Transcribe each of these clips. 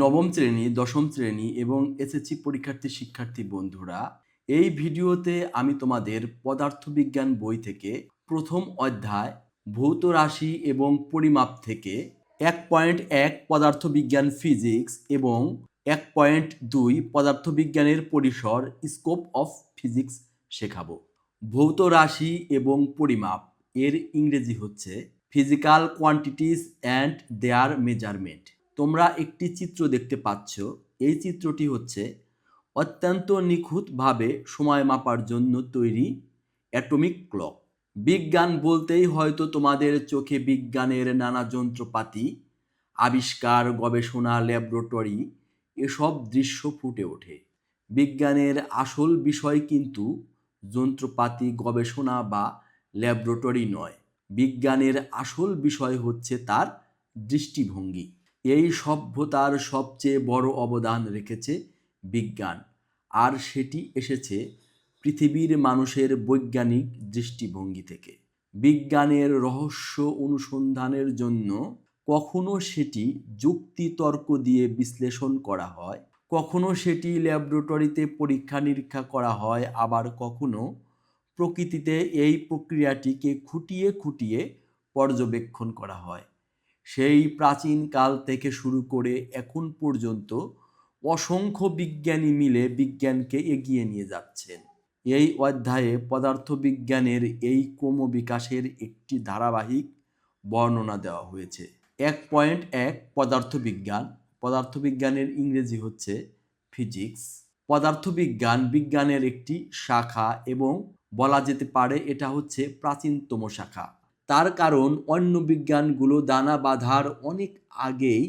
নবম শ্রেণী, দশম শ্রেণী এবং এসএসসি শিক্ষার্থী বন্ধুরা, এই ভিডিওতে আমি তোমাদের পদার্থবিজ্ঞান বই থেকে প্রথম অধ্যায় ভৌত রাশি এবং পরিমাপ থেকে 1.1 পদার্থবিজ্ঞান ফিজিক্স এবং 1.2 পদার্থবিজ্ঞানের পরিসর স্কোপ অফ ফিজিক্স শেখাবো। ভৌত রাশি এবং পরিমাপ এর ইংরেজি হচ্ছে physical quantities and their measurement. তোমরা একটি চিত্র দেখতে পাচ্ছ। এই চিত্রটি হচ্ছে অত্যন্ত নিখুঁতভাবে সময় মাপার জন্য তৈরি অ্যাটমিক ক্লক। বিজ্ঞান বলতেই হয়তো তোমাদের চোখে বিজ্ঞানের নানা যন্ত্রপাতি, আবিষ্কার, গবেষণা, ল্যাবরেটরি এসব দৃশ্য ফুটে ওঠে। বিজ্ঞানের আসল বিষয় কিন্তু যন্ত্রপাতি, গবেষণা বা ল্যাবরেটরি নয়। বিজ্ঞানের আসল বিষয় হচ্ছে তার দৃষ্টিভঙ্গি। এই সভ্যতার সবচেয়ে বড় অবদান রেখেছে বিজ্ঞান, আর সেটি এসেছে পৃথিবীর মানুষের বৈজ্ঞানিক দৃষ্টিভঙ্গি থেকে। বিজ্ঞানের রহস্য অনুসন্ধানের জন্য কখনো সেটি যুক্তিতর্ক দিয়ে বিশ্লেষণ করা হয়, কখনো সেটি ল্যাবরেটরিতে পরীক্ষা নিরীক্ষা করা হয়, আবার কখনো প্রকৃতিতে এই প্রক্রিয়াটিকে খুঁটিয়ে খুঁটিয়ে পর্যবেক্ষণ করা হয়। সেই প্রাচীনকাল থেকে শুরু করে এখন পর্যন্ত অসংখ্য বিজ্ঞানী মিলে বিজ্ঞানকে এগিয়ে নিয়ে যাচ্ছেন। এই অধ্যায়ে পদার্থবিজ্ঞানের এই ক্রমবিকাশের একটি ধারাবাহিক বর্ণনা দেওয়া হয়েছে। 1.1 পদার্থবিজ্ঞান। পদার্থবিজ্ঞানের ইংরেজি হচ্ছে ফিজিক্স। পদার্থবিজ্ঞান বিজ্ঞানের একটি শাখা এবং বলা যেতে পারে এটা হচ্ছে প্রাচীনতম শাখা। তার কারণ অন্য বিজ্ঞানগুলো দানা বাঁধার অনেক আগেই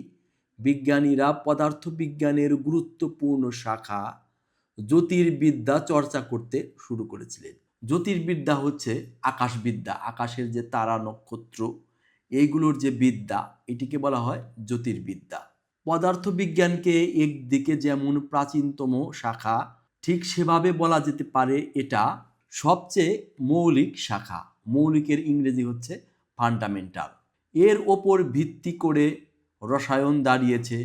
বিজ্ঞানীরা পদার্থবিজ্ঞানের গুরুত্বপূর্ণ শাখা জ্যোতির্বিদ্যা চর্চা করতে শুরু করেছিলেন। জ্যোতির্বিদ্যা হচ্ছে আকাশবিদ্যা, আকাশের যে তারা, নক্ষত্র, এইগুলোর যে বিদ্যা, এটিকে বলা হয় জ্যোতির্বিদ্যা। পদার্থবিজ্ঞানকে একদিকে যেমন প্রাচীনতম শাখা, ঠিক সেভাবে বলা যেতে পারে এটা সবচেয়ে মৌলিক শাখা। মৌলিকের ইংরেজি হচ্ছে ফান্ডামেন্টাল। এর ওপর ভিত্তি করে রসায়ন দাঁড়িয়েছে,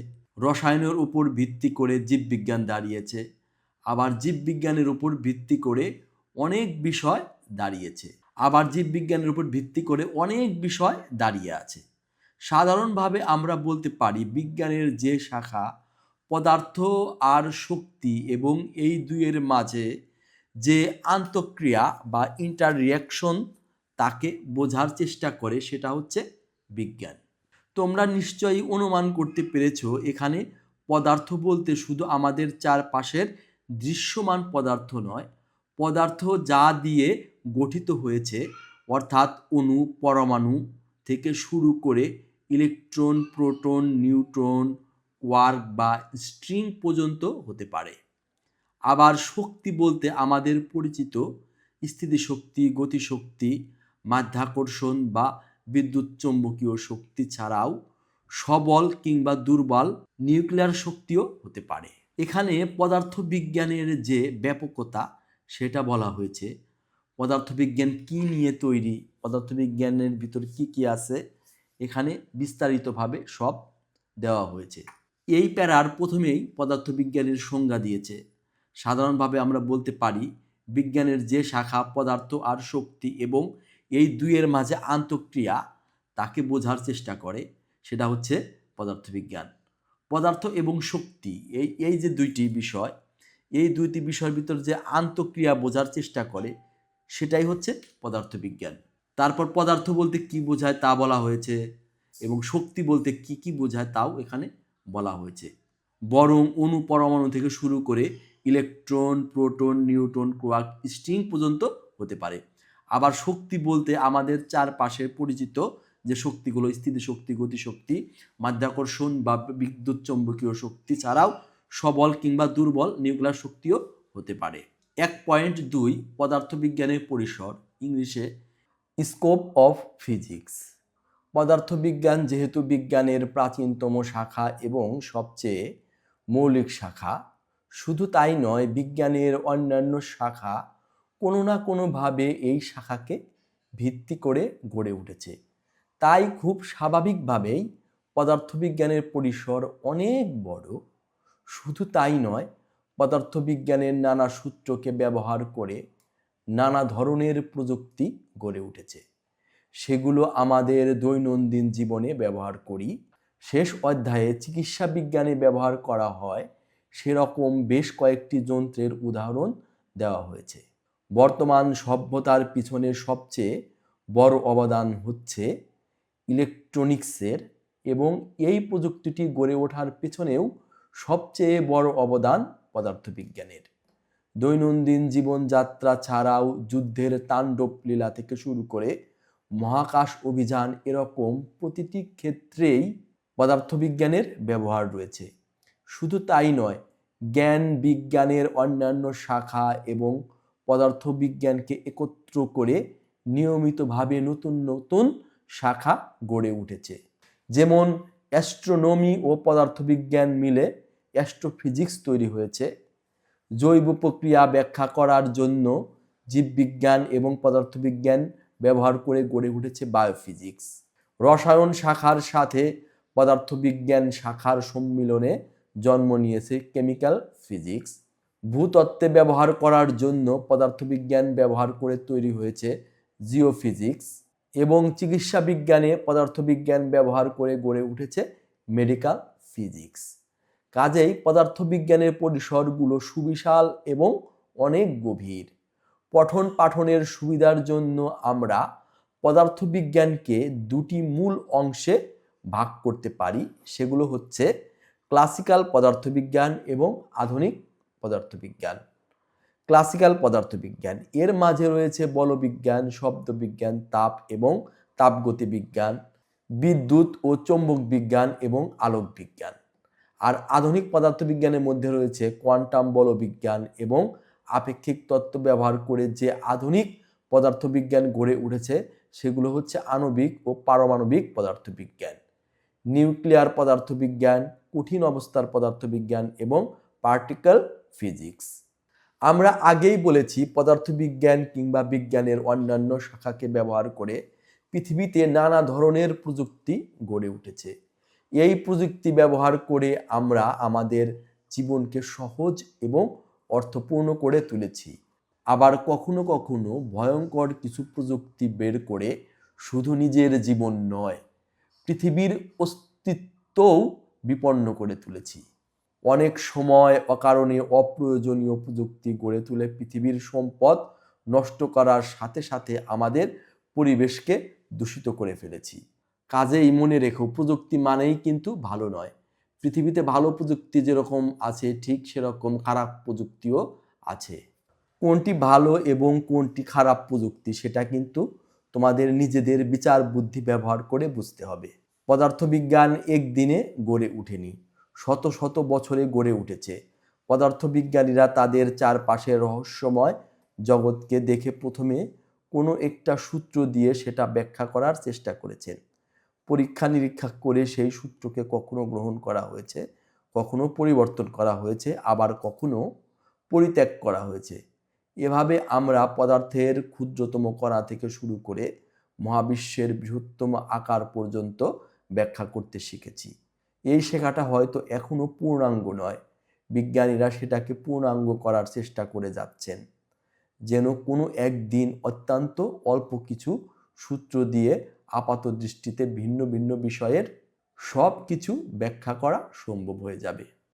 রসায়নের উপর ভিত্তি করে জীববিজ্ঞান দাঁড়িয়েছে, আবার জীববিজ্ঞানের উপর ভিত্তি করে অনেক বিষয় দাঁড়িয়েছে, আবার জীববিজ্ঞানের উপর ভিত্তি করে অনেক বিষয় দাঁড়িয়ে আছে। সাধারণভাবে আমরা বলতে পারি বিজ্ঞানের যে শাখা পদার্থ আর শক্তি এবং এই দুইয়ের মাঝে যে আন্তঃক্রিয়া বা ইন্টার রিয়াকশন তাকে বোঝার চেষ্টা করে, সেটা হচ্ছে বিজ্ঞান। তোমরা নিশ্চয়ই অনুমান করতে পেরেছো এখানে পদার্থ বলতে শুধু আমাদের চারপাশের দৃশ্যমান পদার্থ নয়, পদার্থ যা দিয়ে গঠিত হয়েছে, অর্থাৎ অণু, পরমাণু থেকে শুরু করে ইলেকট্রন, প্রোটন, নিউট্রন, কোয়ার্ক বা স্ট্রিং পর্যন্ত হতে পারে। আবার শক্তি বলতে আমাদের পরিচিত স্থিতিশক্তি, গতিশক্তি, মাধ্যাকর্ষণ বা বিদ্যুৎ চৌম্বকীয় শক্তি ছাড়াও সবল কিংবা দুর্বল নিউক্লিয়ার শক্তিও হতে পারে। এখানে পদার্থবিজ্ঞানের যে ব্যাপকতা সেটা বলা হয়েছে। পদার্থবিজ্ঞান কি নিয়ে তৈরি, পদার্থবিজ্ঞানের ভিতর কি কি আছে, এখানে বিস্তারিতভাবে সব দেওয়া হয়েছে। এই প্যারার প্রথমেই পদার্থবিজ্ঞানের সংজ্ঞা দিয়েছে। সাধারণভাবে আমরা বলতে পারি বিজ্ঞানের যে শাখা পদার্থ আর শক্তি এবং এই দুইয়ের মাঝে আন্তঃক্রিয়া তাকে বোঝার চেষ্টা করে, সেটা হচ্ছে পদার্থবিজ্ঞান। পদার্থ এবং শক্তি এই যে দুইটি বিষয়, এই দুইটি বিষয়ের ভিতর যে আন্তঃক্রিয়া বোঝার চেষ্টা করে সেটাই হচ্ছে পদার্থবিজ্ঞান। তারপর পদার্থ বলতে কি বোঝায় তা বলা হয়েছে এবং শক্তি বলতে কি কি বোঝায় তাও এখানে বলা হয়েছে। বরং অণু, পরমাণু থেকে শুরু করে electron, proton, neutron, quark, string পর্যন্ত হতে পারে। আবার শক্তি বলতে আমাদের চারপাশে পরিচিত যে শক্তিগুলো, স্থিতিশক্তি, গতিশক্তি, মাধ্যাকর্ষণ বা বিদ্যুৎ চৌম্বকীয় শক্তি ছাড়াও সবল কিংবা দুর্বল নিউক্লিয়ার শক্তিও হতে পারে। 1.2 পদার্থবিজ্ঞানের পরিসর, ইংলিশে স্কোপ অফ ফিজিক্স। পদার্থবিজ্ঞান যেহেতু বিজ্ঞানের প্রাচীনতম শাখা এবং সবচেয়ে মৌলিক শাখা, শুধু তাই নয়, বিজ্ঞানের অন্যান্য শাখা কোনো না কোনোভাবে এই শাখাকে ভিত্তি করে গড়ে উঠেছে। তাই খুব স্বাভাবিকভাবেই পদার্থবিজ্ঞানের পরিসর অনেক বড়। শুধু তাই নয়, পদার্থবিজ্ঞানের নানা সূত্রকে ব্যবহার করে নানা ধরনের প্রযুক্তি গড়ে উঠেছে। সেগুলো আমাদের দৈনন্দিন জীবনে ব্যবহার করি। শেষ অধ্যায়ে চিকিৎসা বিজ্ঞানে ব্যবহার করা হয় সেরকম বেশ কয়েকটি যন্ত্রের উদাহরণ দেওয়া হয়েছে। বর্তমান সভ্যতার পিছনে সবচেয়ে বড় অবদান হচ্ছে ইলেকট্রনিক্সের, এবং এই প্রযুক্তিটি গড়ে ওঠার পেছনেও সবচেয়ে বড় অবদান পদার্থবিজ্ঞানের। দৈনন্দিন জীবনযাত্রা ছাড়াও যুদ্ধের তাণ্ডব লীলা থেকে শুরু করে মহাকাশ অভিযান, এরকম প্রতিটি ক্ষেত্রেই পদার্থবিজ্ঞানের ব্যবহার রয়েছে। শুধু তাই নয়, জ্ঞান বিজ্ঞানের অন্যান্য শাখা এবং পদার্থবিজ্ঞানকে একত্র করে নিয়মিতভাবে নতুন নতুন শাখা গড়ে উঠেছে। যেমন অ্যাস্ট্রোনমি ও পদার্থবিজ্ঞান মিলে অ্যাস্ট্রোফিজিক্স তৈরি হয়েছে। জৈব প্রক্রিয়া ব্যাখ্যা করার জন্য জীববিজ্ঞান এবং পদার্থবিজ্ঞান ব্যবহার করে গড়ে উঠেছে বায়োফিজিক্স। রসায়ন শাখার সাথে পদার্থবিজ্ঞান শাখার সম্মিলনে জন্ম নিয়েছে কেমিক্যাল ফিজিক্স। ভূতত্ত্বে ব্যবহার করার জন্য পদার্থবিজ্ঞান ব্যবহার করে তৈরি হয়েছে জিওফিজিক্স, এবং চিকিৎসা বিজ্ঞানে পদার্থবিজ্ঞান ব্যবহার করে গড়ে উঠেছে মেডিকেল ফিজিক্স। কাজেই পদার্থবিজ্ঞানের পরিসরগুলো সুবিশাল এবং অনেক গভীর। পঠন পাঠনের সুবিধার জন্য আমরা পদার্থবিজ্ঞানকে দুটি মূল অংশে ভাগ করতে পারি। সেগুলো হচ্ছে ক্লাসিক্যাল পদার্থবিজ্ঞান এবং আধুনিক পদার্থবিজ্ঞান। ক্লাসিক্যাল পদার্থবিজ্ঞান, এর মাঝে রয়েছে বলবিজ্ঞান, শব্দবিজ্ঞান, তাপ এবং তাপগতি বিজ্ঞান, বিদ্যুৎ ও চৌম্বক বিজ্ঞান এবং আলোক বিজ্ঞান। আর আধুনিক পদার্থবিজ্ঞানের মধ্যে রয়েছে কোয়ান্টাম বলবিজ্ঞান এবং আপেক্ষিক তত্ত্ব ব্যবহার করে যে আধুনিক পদার্থবিজ্ঞান গড়ে উঠেছে সেগুলো হচ্ছে আণবিক ও পারমাণবিক পদার্থবিজ্ঞান, নিউক্লিয়ার পদার্থবিজ্ঞান, কঠিন অবস্থার পদার্থবিজ্ঞান এবং পার্টিকেল ফিজিক্স। আমরা আগেই বলেছি পদার্থবিজ্ঞান কিংবা বিজ্ঞানের অন্যান্য শাখাকে ব্যবহার করে পৃথিবীতে নানা ধরনের প্রযুক্তি গড়ে উঠেছে। এই প্রযুক্তি ব্যবহার করে আমরা আমাদের জীবনকে সহজ এবং অর্থপূর্ণ করে তুলেছি। আবার কখনো কখনো ভয়ঙ্কর কিছু প্রযুক্তি বের করে শুধু নিজের জীবন নয়, পৃথিবীর অস্তিত্বও বিপন্ন করে তুলেছি। অনেক সময় অকারণে অপ্রয়োজনীয় প্রযুক্তি গড়ে তুলে পৃথিবীর সম্পদ নষ্ট করার সাথে সাথে আমাদের পরিবেশকে দূষিত করে ফেলেছি। কাজেই মনে রেখো, প্রযুক্তি মানেই কিন্তু ভালো নয়। পৃথিবীতে ভালো প্রযুক্তি যেরকম আছে ঠিক সেরকম খারাপ প্রযুক্তিও আছে। কোনটি ভালো এবং কোনটি খারাপ প্রযুক্তি সেটা কিন্তু তোমাদের নিজেদের বিচার বুদ্ধি ব্যবহার করে বুঝতে হবে। পদার্থবিজ্ঞান একদিনে গড়ে ওঠেনি, শত শত বছরে গড়ে উঠেছে। পদার্থবিজ্ঞানীরা তাদের চারপাশের রহস্যময় জগৎকে দেখে প্রথমে কোনো একটা সূত্র দিয়ে সেটা ব্যাখ্যা করার চেষ্টা করেছেন। পরীক্ষা নিরীক্ষা করে সেই সূত্রকে কখনো গ্রহণ করা হয়েছে, কখনো পরিবর্তন করা হয়েছে, আবার কখনো পরিত্যাগ করা হয়েছে। এভাবে আমরা পদার্থের ক্ষুদ্রতম কণা থেকে শুরু করে মহাবিশ্বের বৃহত্তম আকার পর্যন্ত ব্যাখ্যা করতে শিখেছি। এই শেখাটা হয়তো এখনো পূর্ণাঙ্গ নয়, বিজ্ঞানীরা সেটাকে পূর্ণাঙ্গ করার চেষ্টা করে যাচ্ছেন, যেন কোনো একদিন অত্যন্ত অল্প কিছু সূত্র দিয়ে আপাত দৃষ্টিতে ভিন্ন ভিন্ন বিষয়ের সব কিছু ব্যাখ্যা করা সম্ভব হয়ে যাবে।